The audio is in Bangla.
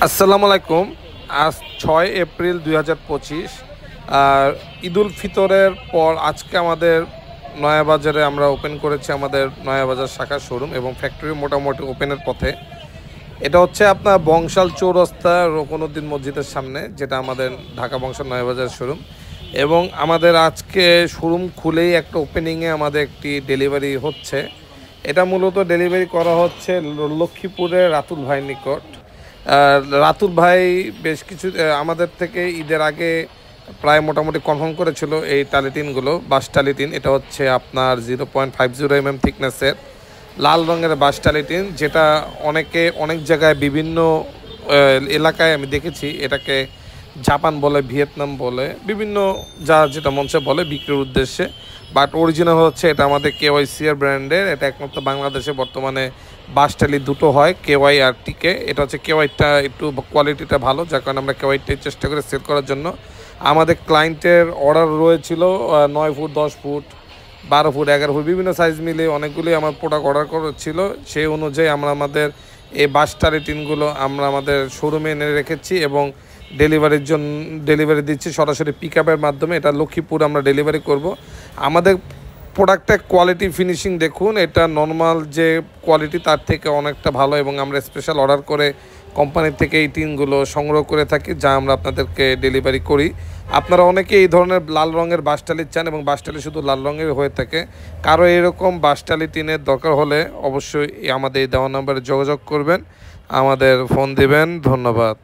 আসসালামু আলাইকুম। আজ 6 এপ্রিল 2025। আর ঈদুল ফিতরের পর আজকে আমাদের নয়াবাজারে আমরা ওপেন করেছি আমাদের নয়াবাজার শাখা শোরুম এবং ফ্যাক্টরি মোটামুটি ওপেনের পথে। এটা হচ্ছে আপনার বংশাল চৌরাস্তা রোকনউদ্দিন মসজিদের সামনে, যেটা আমাদের ঢাকা বংশাল নয়াবাজার শোরুম। এবং আমাদের আজকে শোরুম খুলেই একটা ওপেনিংয়ে আমাদের একটি ডেলিভারি হচ্ছে। এটা মূলত ডেলিভারি করা হচ্ছে লক্ষ্মীপুরের রাতুল ভাইয়ের নিকট। রাতুল ভাই বেশ কিছু আমাদের থেকে ঈদের আগে প্রায় মোটামুটি কনফার্ম করেছিল এই টালিটিনগুলো, বাস টালিটিন। এটা হচ্ছে আপনার 0.50 থিকনেসের লাল রঙের বাস টালিটিন, যেটা অনেক জায়গায় বিভিন্ন এলাকায় আমি দেখেছি এটাকে জাপান বলে, ভিয়েতনাম বলে, বিভিন্ন যেটা মঞ্চে বলে বিক্রির উদ্দেশ্যে। বাট অরিজিনাল হচ্ছে এটা আমাদের কেওয়াইসিআর ব্র্যান্ডের। এটা একমাত্র বাংলাদেশে বর্তমানে বাসটালি দুটো হয়, কেওয়াই আর টিকে। এটা হচ্ছে কেওয়াইটা একটু কোয়ালিটিটা ভালো, যার কারণে আমরা কেওয়াইটাই চেষ্টা করে সেল করার জন্য। আমাদের ক্লায়েন্টের অর্ডার রয়েছিল 9 ফুট, 10 ফুট, 12 ফুট, 11 ফুট, বিভিন্ন সাইজ মিলে অনেকগুলি আমার প্রোডাক্ট অর্ডার করেছিল। সেই অনুযায়ী আমরা আমাদের এই বাসটালি টিনগুলো আমরা আমাদের শোরুমে এনে রেখেছি এবং ডেলিভারি দিচ্ছি সরাসরি পিক আপের মাধ্যমে। এটা লক্ষ্মীপুর আমরা ডেলিভারি করব। আমাদের প্রোডাক্টের কোয়ালিটি ফিনিশিং দেখুন, এটা নর্মাল যে কোয়ালিটি তার থেকে অনেকটা ভালো এবং আমরা স্পেশাল অর্ডার করে কোম্পানির থেকে এই টিনগুলো সংগ্রহ করে থাকি, যা আমরা আপনাদেরকে ডেলিভারি করি। আপনারা অনেকে এই ধরনের লাল রঙের বাসটালি চান এবং বাসটালি শুধু লাল রঙের হয়ে থাকে। কারো এরকম বাসটালি টিনের দরকার হলে অবশ্যই আমাদের এই দেওয়া নাম্বারে যোগাযোগ করবেন, আমাদের ফোন দিবেন। ধন্যবাদ।